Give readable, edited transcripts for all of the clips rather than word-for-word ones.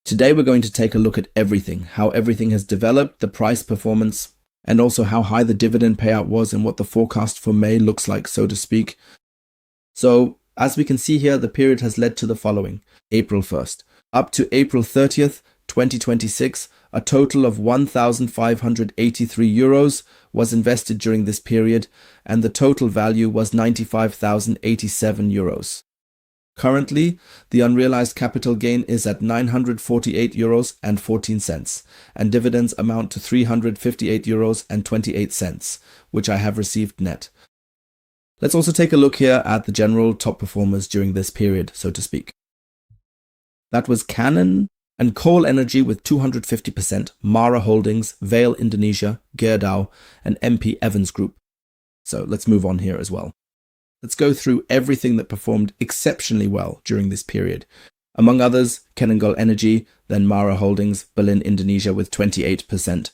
Today we're going to take a look at everything, how everything has developed, the price performance, and also how high the dividend payout was and what the forecast for May looks like, so to speak. So, as we can see here, the period has led to the following. April 1st. Up to April 30th, 2026, a total of 1,583 euros was invested during this period, and the total value was 95,087 euros. Currently, the unrealized capital gain is at 948 euros and 14 cents, and dividends amount to 358 euros and 28 cents, which I have received net. Let's also take a look here at the general top performers during this period, so to speak. That was Canacol Energy with 250%, Mara Holdings, Vale Indonesia, GERDAU, and MP Evans Group. So let's move on here as well. Let's go through everything that performed exceptionally well during this period. Among others, Canacol Energy, then Mara Holdings, Vale Indonesia with 28%.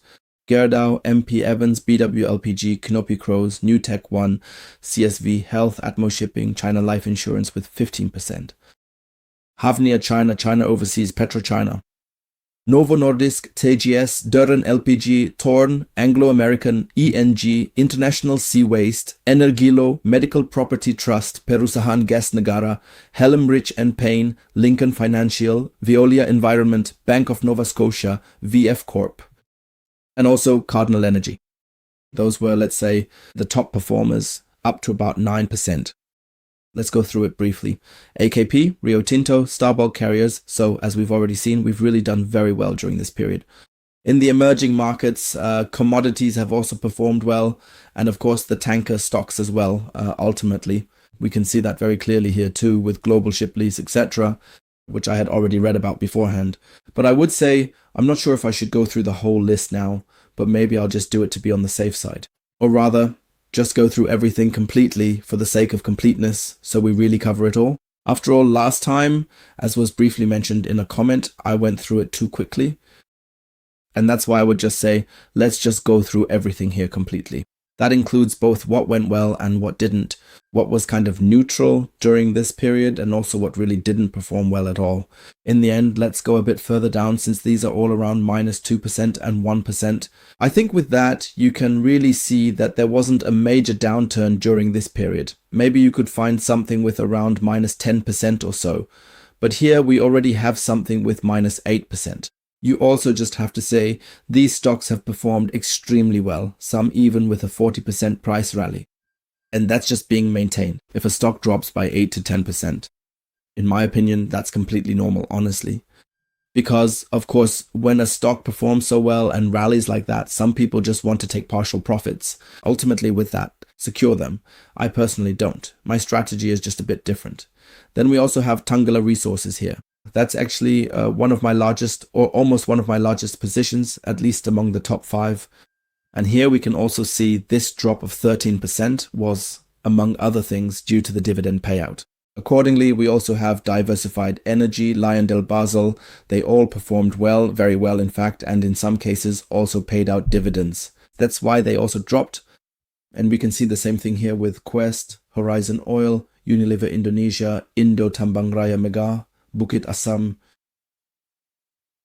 GERDAU, MP Evans, BWLPG, Knoppy Crows, New Tech One, CSV Health, Atmo Shipping, China Life Insurance with 15%. Havnia China, China Overseas, PetroChina, Novo Nordisk, TGS, Duran LPG, Torn, Anglo-American, ENG, International Sea Waste, Energilo, Medical Property Trust, Perusahaan Gas Negara, Helm Rich and Payne, Lincoln Financial, Veolia Environment, Bank of Nova Scotia, VF Corp, and also Cardinal Energy. Those were, let's say, the top performers, up to about 9%. Let's go through it briefly. AKP, Rio Tinto, Star Bulk Carriers. So as we've already seen, we've really done very well during this period. In the emerging markets, commodities have also performed well. And of course, the tanker stocks as well, ultimately. We can see that very clearly here too with Global Ship Lease, etc., which I had already read about beforehand. But I would say, I'm not sure if I should go through the whole list now, but maybe I'll just do it to be on the safe side. Or rather, just go through everything completely for the sake of completeness, so we really cover it all. After all, last time, as was briefly mentioned in a comment, I went through it too quickly. And that's why I would just say, let's just go through everything here completely. That includes both what went well and what didn't, what was kind of neutral during this period, and also what really didn't perform well at all. In the end, let's go a bit further down since these are all around -2% and 1%. I think with that, you can really see that there wasn't a major downturn during this period. Maybe you could find something with around -10% or so, but here we already have something with -8%. You also just have to say these stocks have performed extremely well, some even with a 40% price rally. And that's just being maintained if a stock drops by 8 to 10%. In my opinion, that's completely normal, honestly. Because, of course, when a stock performs so well and rallies like that, some people just want to take partial profits. Ultimately, with that, secure them. I personally don't. My strategy is just a bit different. Then we also have Tangala Resources here. That's actually one of my largest, or almost one of my largest positions, at least among the top 5. And here we can also see this drop of 13% was, among other things, due to the dividend payout. Accordingly, we also have Diversified Energy, LyondellBasell. They all performed well, very well in fact, and in some cases also paid out dividends. That's why they also dropped. And we can see the same thing here with Quest, Horizon Oil, Unilever Indonesia, Indo Tambangraya Mega, Bukit Asam.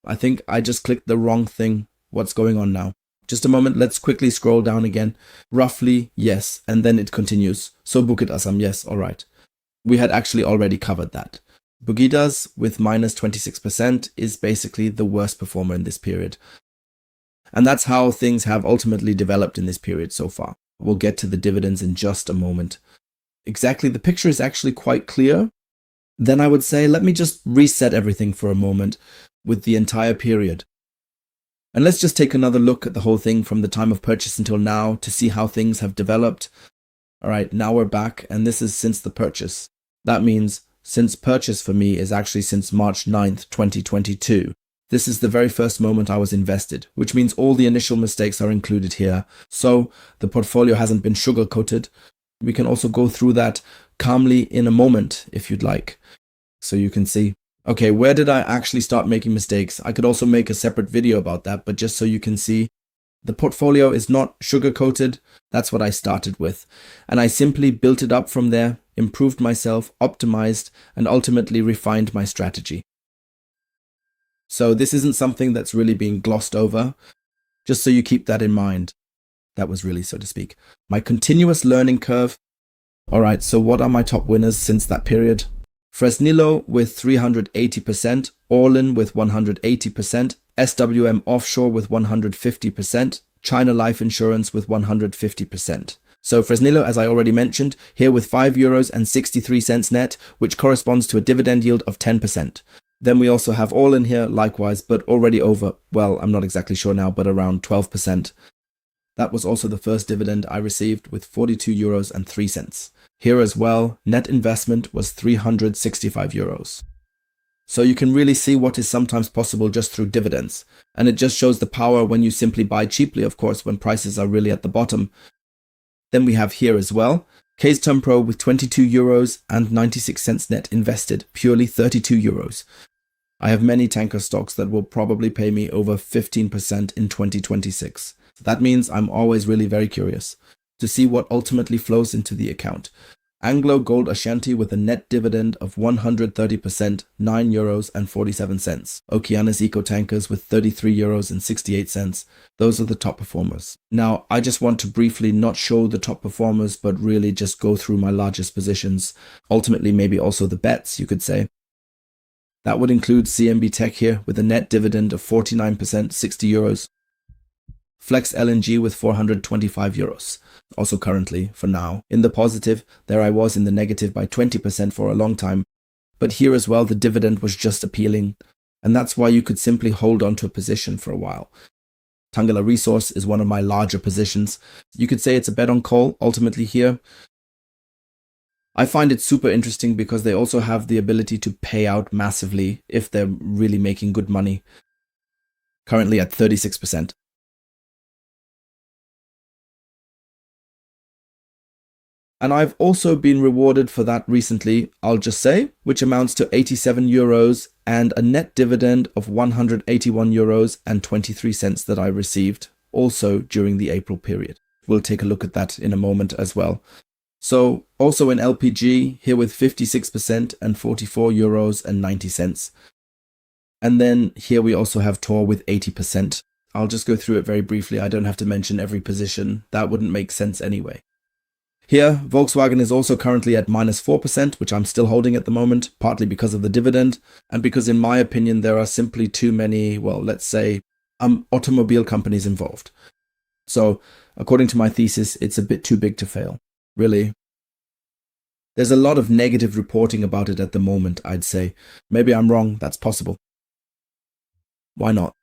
I think I just clicked the wrong thing. What's going on now? Just a moment, let's quickly scroll down again. Roughly, yes, and then it continues. So Bukit Asam, yes, all right. We had actually already covered that. Bugidas with -26% is basically the worst performer in this period. And that's how things have ultimately developed in this period so far. We'll get to the dividends in just a moment. Exactly, the picture is actually quite clear. Then I would say, let me just reset everything for a moment with the entire period. And let's just take another look at the whole thing from the time of purchase until now to see how things have developed. All right, now we're back, and this is since the purchase. That means since purchase for me is actually since March 9th, 2022. This is the very first moment I was invested, which means all the initial mistakes are included here. So the portfolio hasn't been sugar-coated. We can also go through that calmly in a moment, if you'd like. So you can see, okay, where did I actually start making mistakes? I could also make a separate video about that, but just so you can see, the portfolio is not sugar-coated. That's what I started with. And I simply built it up from there, improved myself, optimized, and ultimately refined my strategy. So this isn't something that's really being glossed over, just so you keep that in mind. That was really, so to speak, my continuous learning curve. All right, so what are my top winners since that period? Fresnillo with 380%, Orlin with 180%, SWM Offshore with 150%, China Life Insurance with 150%. So Fresnillo, as I already mentioned, here with €5.63 net, which corresponds to a dividend yield of 10%. Then we also have Orlin here, likewise, but already over, well, I'm not exactly sure now, but around 12%. That was also the first dividend I received with €42.03. Here as well, net investment was €365. So you can really see what is sometimes possible just through dividends. And it just shows the power when you simply buy cheaply, of course, when prices are really at the bottom. Then we have here as well, Case Term Pro with €22.96 net invested, purely €32. I have many tanker stocks that will probably pay me over 15% in 2026. That means I'm always really very curious to see what ultimately flows into the account. Anglo Gold Ashanti with a net dividend of 130%, €9.47. Okeanis Eco Tankers with €33.68. Those are the top performers. Now, I just want to briefly not show the top performers, but really just go through my largest positions. Ultimately, maybe also the bets, you could say. That would include CMB.Tech here with a net dividend of 49%, €60. Flex LNG with €425. Also currently, for now, in the positive. There I was in the negative by 20% for a long time. But here as well, the dividend was just appealing. And that's why you could simply hold on to a position for a while. Tangala Resource is one of my larger positions. You could say it's a bet on coal, ultimately here. I find it super interesting because they also have the ability to pay out massively if they're really making good money. Currently at 36%. And I've also been rewarded for that recently, I'll just say, which amounts to €87 and a net dividend of €181.23 that I received also during the April period. We'll take a look at that in a moment as well. So also in LPG, here with 56% and €44.90. And then here we also have Tor with 80%. I'll just go through it very briefly. I don't have to mention every position. That wouldn't make sense anyway. Here, Volkswagen is also currently at -4%, which I'm still holding at the moment, partly because of the dividend, and because in my opinion there are simply too many, well, let's say, automobile companies involved. So, according to my thesis, it's a bit too big to fail, really. There's a lot of negative reporting about it at the moment, I'd say. Maybe I'm wrong, that's possible. Why not?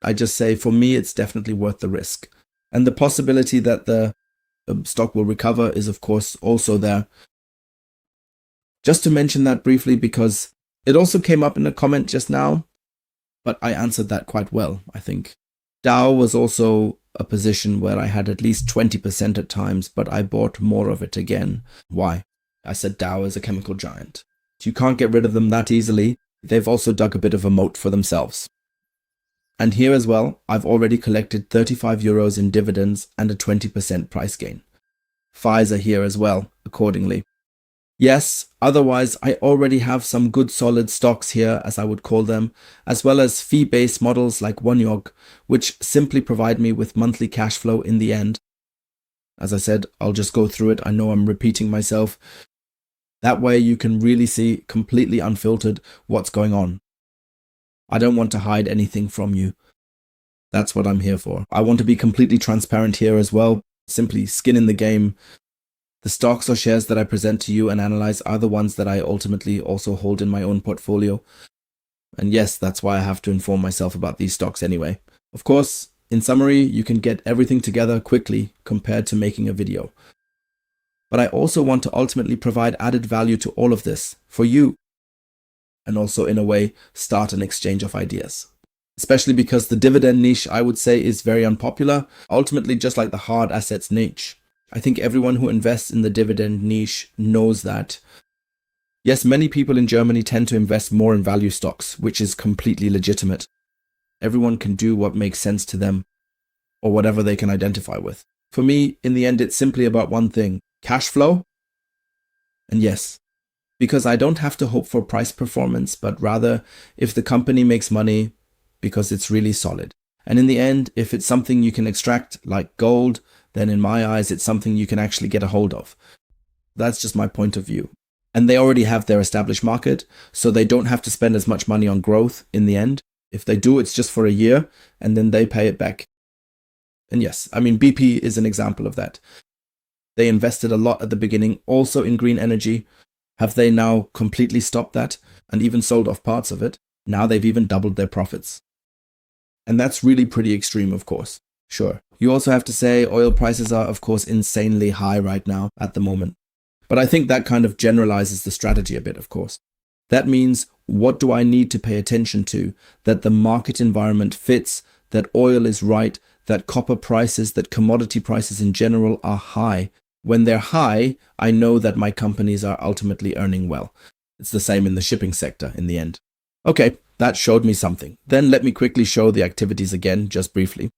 I just say, for me, it's definitely worth the risk. And the possibility that the stock will recover is of course also there. Just to mention that briefly because it also came up in a comment just now, but I answered that quite well, I think. Dow was also a position where I had at least 20% at times, but I bought more of it again. Why? I said Dow is a chemical giant. You can't get rid of them that easily. They've also dug a bit of a moat for themselves. And here as well, I've already collected €35 in dividends and a 20% price gain. Pfizer here as well, accordingly. Yes, otherwise I already have some good solid stocks here, as I would call them, as well as fee-based models like Wonyog, which simply provide me with monthly cash flow in the end. As I said, I'll just go through it. I know I'm repeating myself. That way you can really see completely unfiltered what's going on. I don't want to hide anything from you. That's what I'm here for. I want to be completely transparent here as well. Simply skin in the game. The stocks or shares that I present to you and analyze are the ones that I ultimately also hold in my own portfolio. And yes, that's why I have to inform myself about these stocks anyway. Of course, in summary, you can get everything together quickly compared to making a video. But I also want to ultimately provide added value to all of this for you. And also, in a way, start an exchange of ideas. Especially because the dividend niche, I would say, is very unpopular, ultimately just like the hard assets niche. I think everyone who invests in the dividend niche knows that. Yes, many people in Germany tend to invest more in value stocks, which is completely legitimate. Everyone can do what makes sense to them, or whatever they can identify with. For me, in the end, it's simply about one thing: cash flow. And yes, because I don't have to hope for price performance, but rather if the company makes money because it's really solid. And in the end, if it's something you can extract like gold, then in my eyes, it's something you can actually get a hold of. That's just my point of view. And they already have their established market, so they don't have to spend as much money on growth in the end. If they do, it's just for a year, and then they pay it back. And yes, I mean, BP is an example of that. They invested a lot at the beginning, also in green energy. Have they now completely stopped that and even sold off parts of it? Now they've even doubled their profits. And that's really pretty extreme, of course. Sure. You also have to say oil prices are, of course, insanely high right now at the moment. But I think that kind of generalizes the strategy a bit, of course. That means, what do I need to pay attention to? That the market environment fits, that oil is right, that copper prices, that commodity prices in general are high. When they're high, I know that my companies are ultimately earning well. It's the same in the shipping sector in the end. Okay, that showed me something. Then let me quickly show the activities again, just briefly.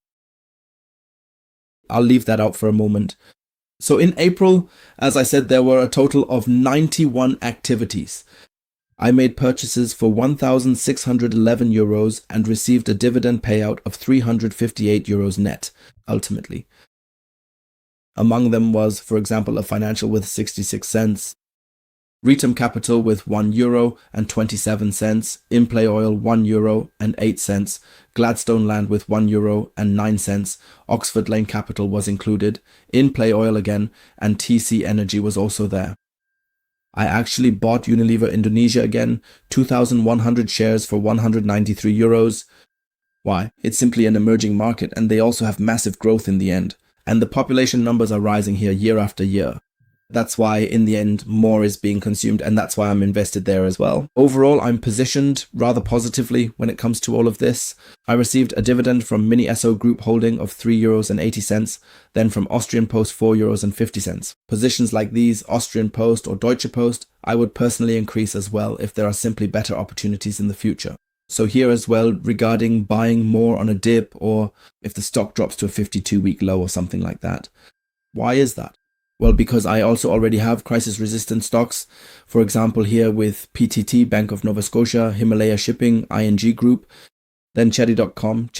I'll leave that out for a moment. So in April, as I said, there were a total of 91 activities. I made purchases for 1,611 euros and received a dividend payout of 358 euros net, ultimately. Among them was, for example, a financial with 66 cents, Retum Capital with €1 and 27 cents, Inplay Oil €1 and 8 cents, Gladstone Land with €1 and 9 cents, Oxford Lane Capital was included, Inplay Oil again, and TC Energy was also there. I actually bought Unilever Indonesia again, 2,100 shares for €193. Why? It's simply an emerging market and they also have massive growth in the end. And the population numbers are rising here year after year. That's why in the end more is being consumed, and that's why I'm invested there as well. Overall, I'm positioned rather positively when it comes to all of this. I received a dividend from Mini Esso Group Holding of €3.80, then from Austrian Post €4.50. Positions like these, Austrian Post or Deutsche Post, I would personally increase as well if there are simply better opportunities in the future. So here as well, regarding buying more on a dip or if the stock drops to a 52-week low or something like that. Why is that? Well, because I also already have crisis-resistant stocks, for example here with PTT, Bank of Nova Scotia, Himalaya Shipping, ING Group, then Cherry.com,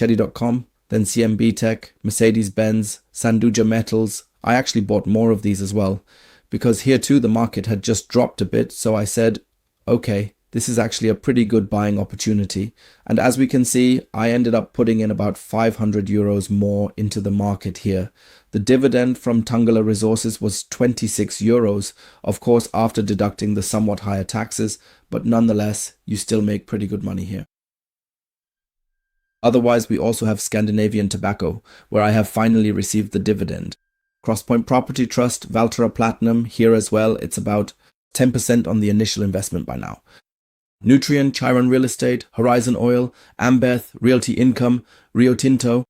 then CMB.Tech, Mercedes-Benz, Sanduja Metals. I actually bought more of these as well, because here too the market had just dropped a bit, so I said, okay, this is actually a pretty good buying opportunity. And as we can see, I ended up putting in about €500 more into the market here. The dividend from Tungala Resources was €26, of course after deducting the somewhat higher taxes, but nonetheless, you still make pretty good money here. Otherwise, we also have Scandinavian Tobacco, where I have finally received the dividend. Crosspoint Property Trust, Valtra Platinum, here as well, it's about 10% on the initial investment by now. Nutrien, Chiron Real Estate, Horizon Oil, Ambeth, Realty Income, Rio Tinto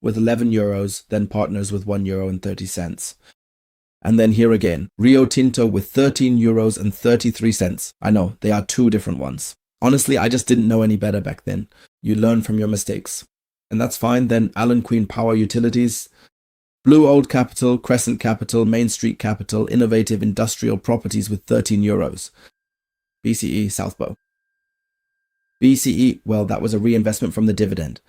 with €11, then Partners with €1.30. And then here again, Rio Tinto with €13.33. I know, they are two different ones. Honestly, I just didn't know any better back then. You learn from your mistakes. And that's fine. Then Alan Queen Power Utilities, Blue Old Capital, Crescent Capital, Main Street Capital, Innovative Industrial Properties with €13. BCE, Southbow. BCE, well, that was a reinvestment from the dividend.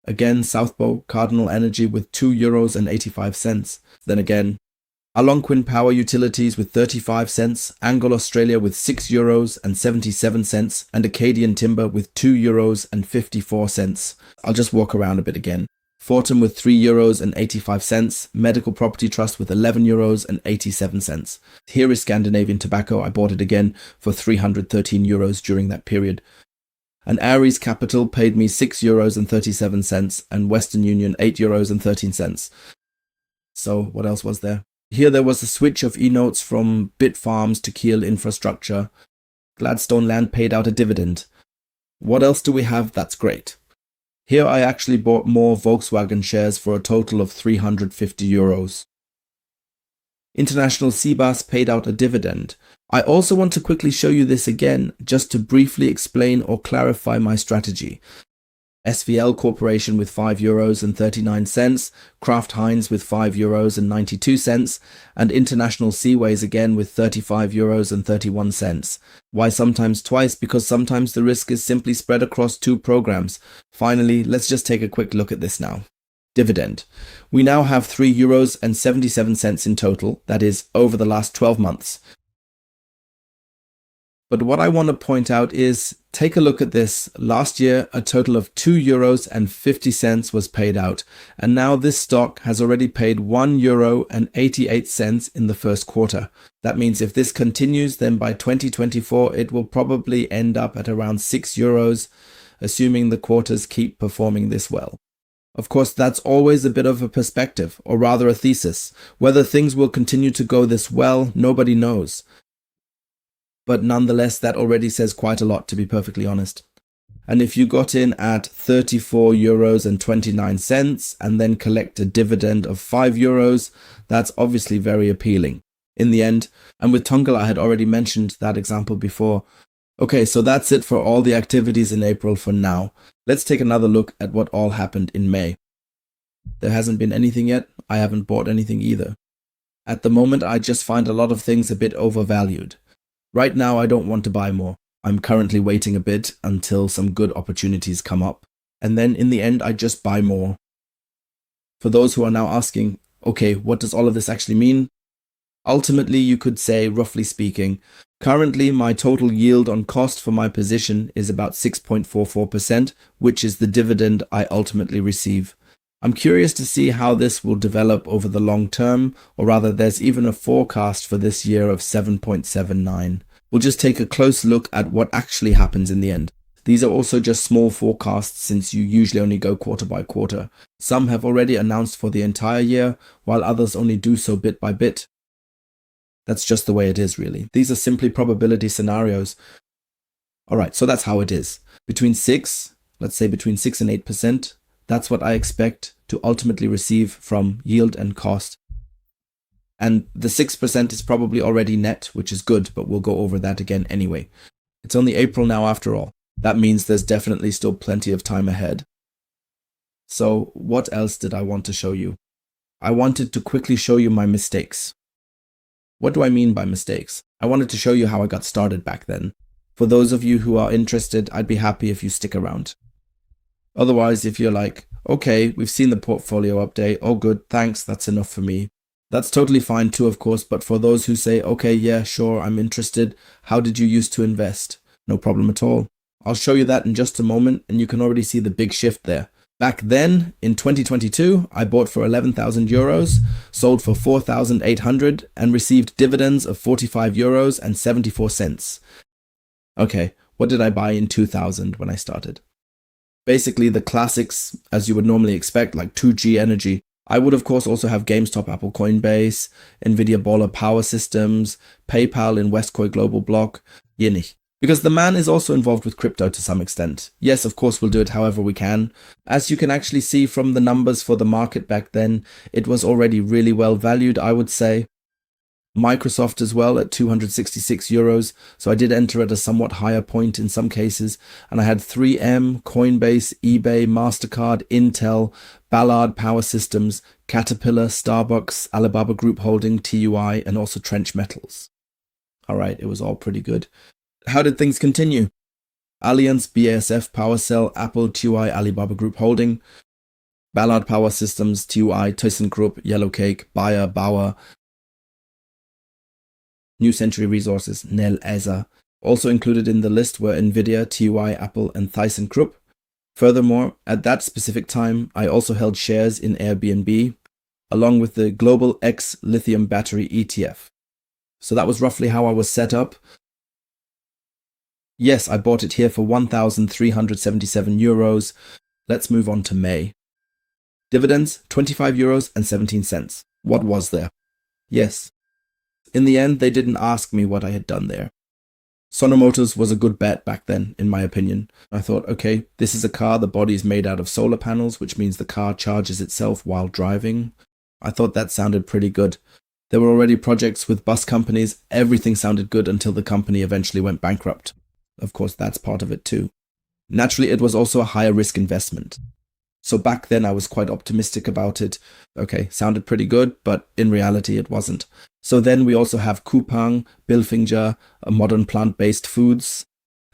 Again, Southbow, Cardinal Energy with €2.85. Then again, Algonquin Power Utilities with 35 cents, Anglo Australia with €6.77, and Acadian Timber with €2.54. I'll just walk around a bit again. Fortum with €3.85, Medical Property Trust with €11.87. Here is Scandinavian Tobacco. I bought it again for €313 during that period. And Ares Capital paid me €6.37 and Western Union €8.13. So what else was there? Here there was a switch of e-notes from Bitfarms to Kiel Infrastructure. Gladstone Land paid out a dividend. What else do we have? That's great. Here I actually bought more Volkswagen shares for a total of €350. International Seabass paid out a dividend. I also want to quickly show you this again, just to briefly explain or clarify my strategy. SVL Corporation with €5.39, Kraft Heinz with €5.92, and International Seaways again with €35.31. Why sometimes twice? Because sometimes the risk is simply spread across two programs. Finally, let's just take a quick look at this now. Dividend. We now have €3.77 in total, that is, over the last 12 months. But what I want to point out is, take a look at this. Last year, a total of €2.50 was paid out. And now this stock has already paid €1.88 in the first quarter. That means if this continues, then by 2024, it will probably end up at around €6, assuming the quarters keep performing this well. Of course, that's always a bit of a perspective, or rather a thesis. Whether things will continue to go this well, nobody knows. But nonetheless, that already says quite a lot, to be perfectly honest. And if you got in at €34.29 and then collect a dividend of €5, that's obviously very appealing. In the end, and with Tonggal, I had already mentioned that example before. Okay, so that's it for all the activities in April for now. Let's take another look at what all happened in May. There hasn't been anything yet. I haven't bought anything either. At the moment, I just find a lot of things a bit overvalued. Right now, I don't want to buy more. I'm currently waiting a bit until some good opportunities come up. And then in the end, I just buy more. For those who are now asking, okay, what does all of this actually mean? Ultimately, you could say, roughly speaking, currently my total yield on cost for my position is about 6.44%, which is the dividend I ultimately receive. I'm curious to see how this will develop over the long term, or rather there's even a forecast for this year of 7.79. We'll just take a close look at what actually happens in the end. These are also just small forecasts since you usually only go quarter by quarter. Some have already announced for the entire year, while others only do so bit by bit. That's just the way it is, really. These are simply probability scenarios. Alright, so that's how it is. Between 6, let's say between 6 and 8%, that's what I expect to ultimately receive from yield and cost. And the 6% is probably already net, which is good, but we'll go over that again anyway. It's only April now after all. That means there's definitely still plenty of time ahead. So what else did I want to show you? I wanted to quickly show you my mistakes. What do I mean by mistakes? I wanted to show you how I got started back then. For those of you who are interested, I'd be happy if you stick around. Otherwise, if you're like, okay, we've seen the portfolio update, oh good, thanks, that's enough for me. That's totally fine too, of course, but for those who say, okay, yeah, sure, I'm interested, how did you used to invest? No problem at all. I'll show you that in just a moment, and you can already see the big shift there. Back then, in 2022, I bought for €11,000, sold for 4,800, and received dividends of €45.74. Okay, what did I buy in 2000 when I started? Basically the classics, as you would normally expect, like 2G Energy. I would of course also have GameStop, Apple, Coinbase, Nvidia, Baller, Power Systems, PayPal in Westcoin Global Block, Yinich. Because the man is also involved with crypto to some extent. Yes, of course, we'll do it however we can. As you can actually see from the numbers for the market back then, it was already really well valued, I would say. Microsoft as well at €266, so I did enter at a somewhat higher point in some cases, and I had 3M, Coinbase, eBay, MasterCard, Intel, Ballard Power Systems, Caterpillar, Starbucks, Alibaba Group Holding, TUI, and also Trench Metals. Alright, it was all pretty good. How did things continue? Allianz, BASF, PowerCell, Apple, TUI, Alibaba Group Holding, Ballard Power Systems, TUI, ThyssenKrupp, Yellowcake, Bayer, Bauer, New Century Resources, Nel, ESA. Also included in the list were Nvidia, TUI, Apple, and ThyssenKrupp. Furthermore, at that specific time, I also held shares in Airbnb, along with the Global X Lithium Battery ETF. So that was roughly how I was set up. Yes, I bought it here for €1,377. Let's move on to May. Dividends, €25.17. What was there? Yes. In the end, they didn't ask me what I had done there. Sono Motors was a good bet back then, in my opinion. I thought, okay, this is a car, the body is made out of solar panels, which means the car charges itself while driving. I thought that sounded pretty good. There were already projects with bus companies. Everything sounded good until the company eventually went bankrupt. Of course, that's part of it too. Naturally, it was also a higher risk investment. So back then I was quite optimistic about it. Okay, sounded pretty good, but in reality it wasn't. So then we also have Coupang, Bilfinger, Modern Plant-Based Foods.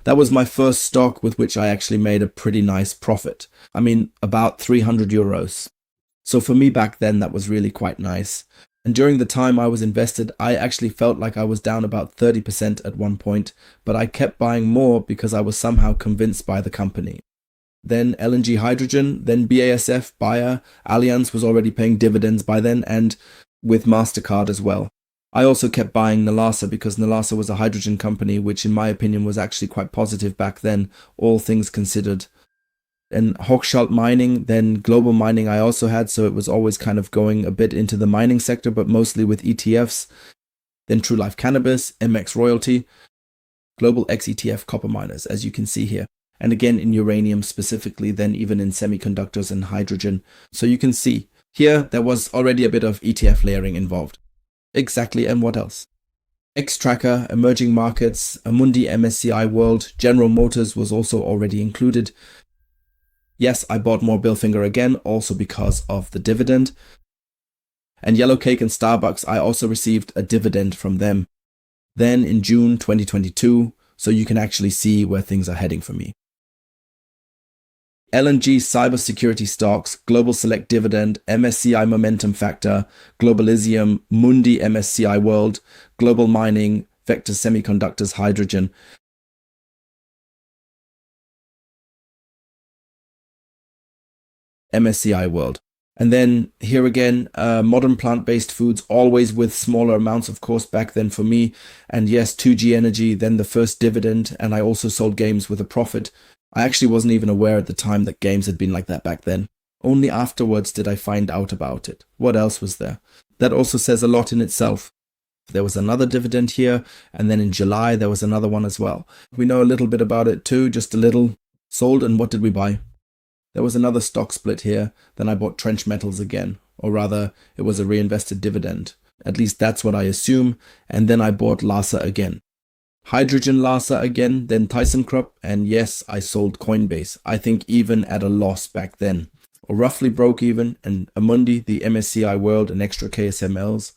That was my first stock with which I actually made a pretty nice profit. I mean, about 300 euros. So for me back then, that was really quite nice. And during the time I was invested, I actually felt like I was down about 30% at one point, but I kept buying more because I was somehow convinced by the company. Then LNG Hydrogen, then BASF, Bayer, Allianz was already paying dividends by then, and with MasterCard as well. I also kept buying Nalasa because Nalasa was a hydrogen company, which in my opinion was actually quite positive back then, all things considered. And Hochschild Mining, then Global Mining I also had, so it was always kind of going a bit into the mining sector, but mostly with ETFs. Then True Life Cannabis, MX Royalty, Global X ETF Copper Miners, as you can see here. And again in uranium specifically, then even in semiconductors and hydrogen. So you can see here there was already a bit of ETF layering involved. Exactly, and what else? X-Tracker, Emerging Markets, Amundi MSCI World, General Motors was also already included. Yes, I bought more Bilfinger again, also because of the dividend. And Yellowcake and Starbucks, I also received a dividend from them. Then in June 2022, so you can actually see where things are heading for me. LNG cybersecurity stocks, Global Select Dividend, MSCI Momentum Factor, Globalizium, Mundi MSCI World, Global Mining, Vector Semiconductors Hydrogen. MSCI World. And then here again, Modern Plant-Based Foods, always with smaller amounts, of course, back then for me. And yes, 2G Energy, then the first dividend, and I also sold games with a profit. I actually wasn't even aware at the time that games had been like that back then. Only afterwards did I find out about it. What else was there? That also says a lot in itself. There was another dividend here, and then in July there was another one as well. We know a little bit about it too, just a little. Sold, and what did we buy? There was another stock split here, then I bought Trench Metals again, or rather, it was a reinvested dividend. At least that's what I assume, and then I bought Lhasa again. Hydrogen Lhasa again, then ThyssenKrupp, and yes, I sold Coinbase, I think even at a loss back then, or roughly broke even, and Amundi, the MSCI World, and extra KSMLs.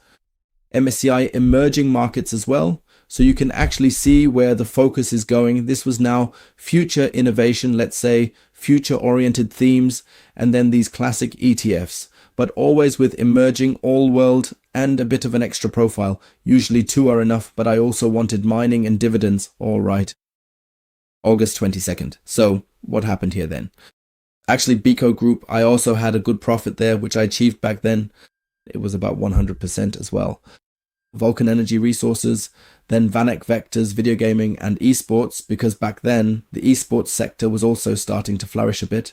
MSCI Emerging Markets as well, so you can actually see where the focus is going. This was now future innovation, let's say, future-oriented themes, and then these classic ETFs, but always with emerging, all-world, and a bit of an extra profile. Usually two are enough, but I also wanted mining and dividends. All right. August 22nd. So what happened here then? Actually, Beko Group, I also had a good profit there, which I achieved back then. It was about 100% as well. Vulcan Energy Resources, then Vanek Vectors, video gaming, and esports, because back then the esports sector was also starting to flourish a bit.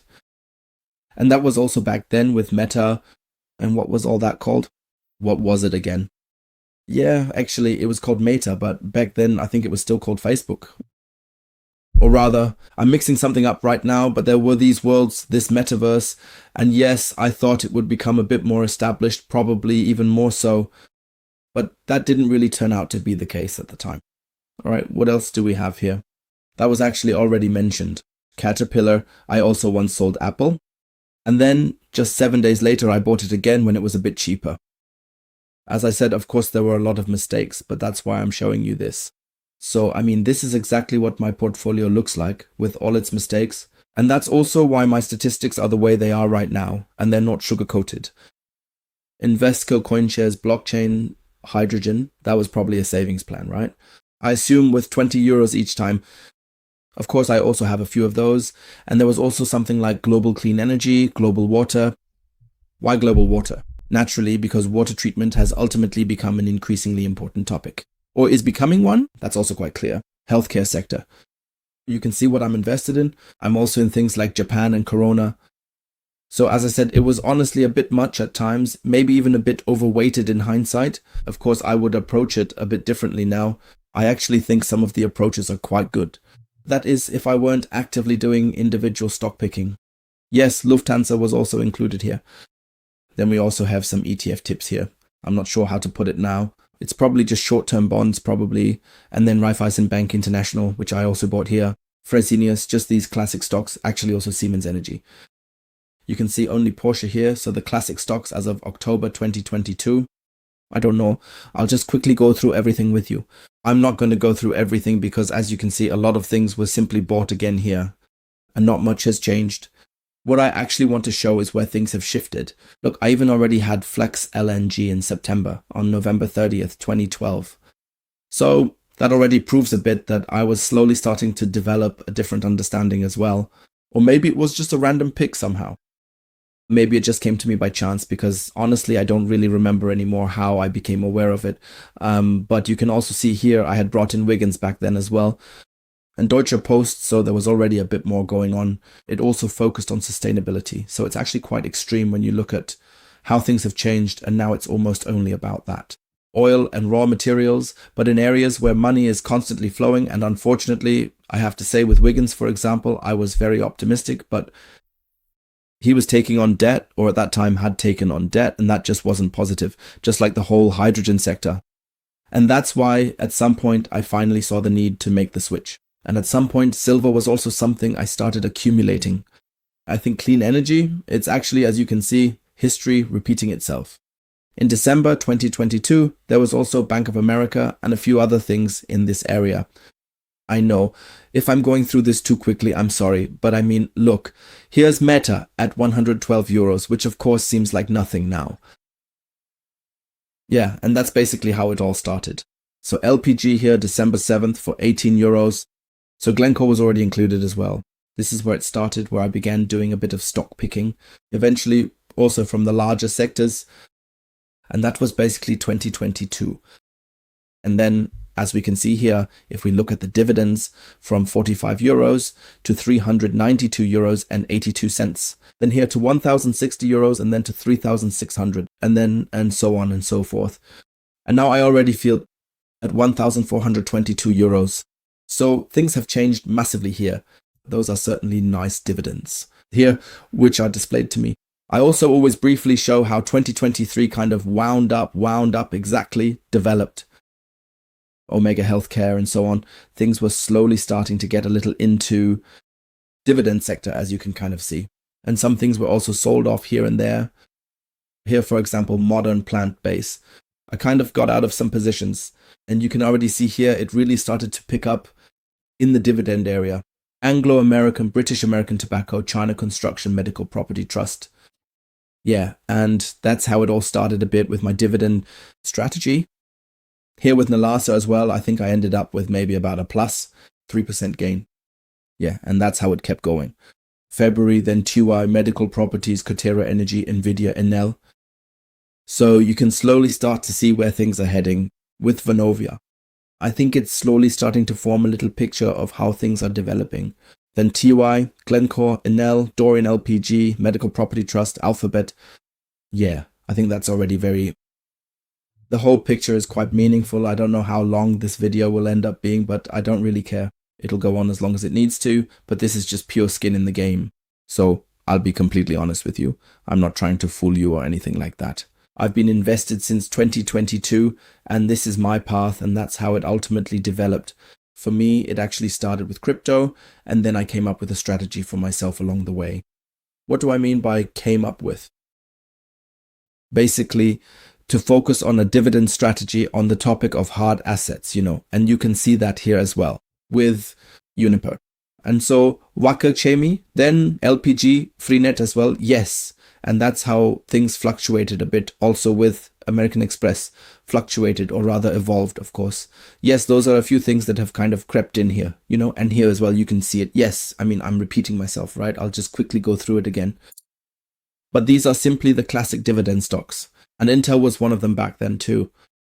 And that was also back then with Meta, and what was all that called? What was it again? Yeah, actually it was called Meta, but back then I think it was still called Facebook. Or rather, I'm mixing something up right now, but there were these worlds, this metaverse, and yes, I thought it would become a bit more established, probably even more so, but that didn't really turn out to be the case at the time. All right, what else do we have here? That was actually already mentioned. Caterpillar, I also once sold Apple, and then just 7 days later I bought it again when it was a bit cheaper. As I said, of course there were a lot of mistakes, but that's why I'm showing you this. So, I mean, this is exactly what my portfolio looks like with all its mistakes. And that's also why my statistics are the way they are right now, and they're not sugar-coated. Invesco CoinShares Blockchain Hydrogen, that was probably a savings plan, right? I assume with 20 euros each time. Of course, I also have a few of those. And there was also something like Global Clean Energy, Global Water. Why Global Water? Naturally, because water treatment has ultimately become an increasingly important topic. Or is becoming one? That's also quite clear. Healthcare sector. You can see what I'm invested in. I'm also in things like Japan and Corona. So as I said, it was honestly a bit much at times, maybe even a bit overweighted in hindsight. Of course, I would approach it a bit differently now. I actually think some of the approaches are quite good. That is, if I weren't actively doing individual stock picking. Yes, Lufthansa was also included here. Then we also have some ETF tips here. I'm not sure how to put it now. It's probably just short-term bonds, probably. And then Raiffeisen Bank International, which I also bought here. Fresenius, just these classic stocks, actually also Siemens Energy. You can see only Porsche here, so the classic stocks as of October 2022. I don't know. I'll just quickly go through everything with you. I'm not going to go through everything because, as you can see, a lot of things were simply bought again here and not much has changed. What I actually want to show is where things have shifted. Look, I even already had Flex LNG in September on November 30th, 2012. So that already proves a bit that I was slowly starting to develop a different understanding as well. Or maybe it was just a random pick somehow. Maybe it just came to me by chance because honestly, I don't really remember anymore how I became aware of it. But you can also see here, I had brought in Wiggins back then as well. And Deutsche Post, so there was already a bit more going on. It also focused on sustainability. So it's actually quite extreme when you look at how things have changed. And now it's almost only about that. Oil and raw materials, but in areas where money is constantly flowing. And unfortunately, I have to say with Wiggins, for example, I was very optimistic, but he was taking on debt, or at that time had taken on debt, and that just wasn't positive, just like the whole hydrogen sector. And that's why at some point I finally saw the need to make the switch. And at some point, silver was also something I started accumulating. I think clean energy, it's actually, as you can see, history repeating itself. In December 2022, there was also Bank of America and a few other things in this area. I know, if I'm going through this too quickly, I'm sorry, but I mean, look, here's Meta at 112 euros, which of course seems like nothing now. Yeah, and that's basically how it all started. So LPG here, December 7th for 18 euros. So Glencore was already included as well. This is where it started, where I began doing a bit of stock picking, eventually also from the larger sectors. And that was basically 2022. And then, as we can see here, if we look at the dividends from 45 euros to 392 euros and 82 cents, then here to 1,060 euros and then to 3,600 and so on and so forth. And now I already feel at 1,422 euros. So things have changed massively here. Those are certainly nice dividends here, which are displayed to me. I also always briefly show how 2023 kind of wound up exactly, developed. Omega Healthcare and so on, things were slowly starting to get a little into dividend sector, as you can kind of see. And some things were also sold off here and there. Here, for example, modern plant-based. I kind of got out of some positions, and you can already see here it really started to pick up in the dividend area. Anglo-American, British American Tobacco, China Construction Medical Property Trust. Yeah, and that's how it all started a bit with my dividend strategy. Here with Nalasa as well, I think I ended up with maybe about a plus 3% gain. Yeah, and that's how it kept going. February, then TUI, Medical Properties, Coterra Energy, Nvidia, Enel. So you can slowly start to see where things are heading with Vonovia. I think it's slowly starting to form a little picture of how things are developing. Then TUI, Glencore, Enel, Dorian LPG, Medical Property Trust, Alphabet. Yeah, I think that's already very... The whole picture is quite meaningful. I don't know how long this video will end up being, but I don't really care. It'll go on as long as it needs to, but this is just pure skin in the game. So I'll be completely honest with you. I'm not trying to fool you or anything like that. I've been invested since 2022, and this is my path, and that's how it ultimately developed. For me, it actually started with crypto, and then I came up with a strategy for myself along the way. What do I mean by came up with? Basically, to focus on a dividend strategy on the topic of hard assets, and you can see that here as well with Uniper. And so Wacker Chemi, then LPG, Freenet as well, yes. And that's how things fluctuated a bit, also with American Express, fluctuated or rather evolved, of course. Yes, those are a few things that have kind of crept in here, and here as well, you can see it. Yes, I mean, I'm repeating myself, right? I'll just quickly go through it again. But these are simply the classic dividend stocks. And Intel was one of them back then too.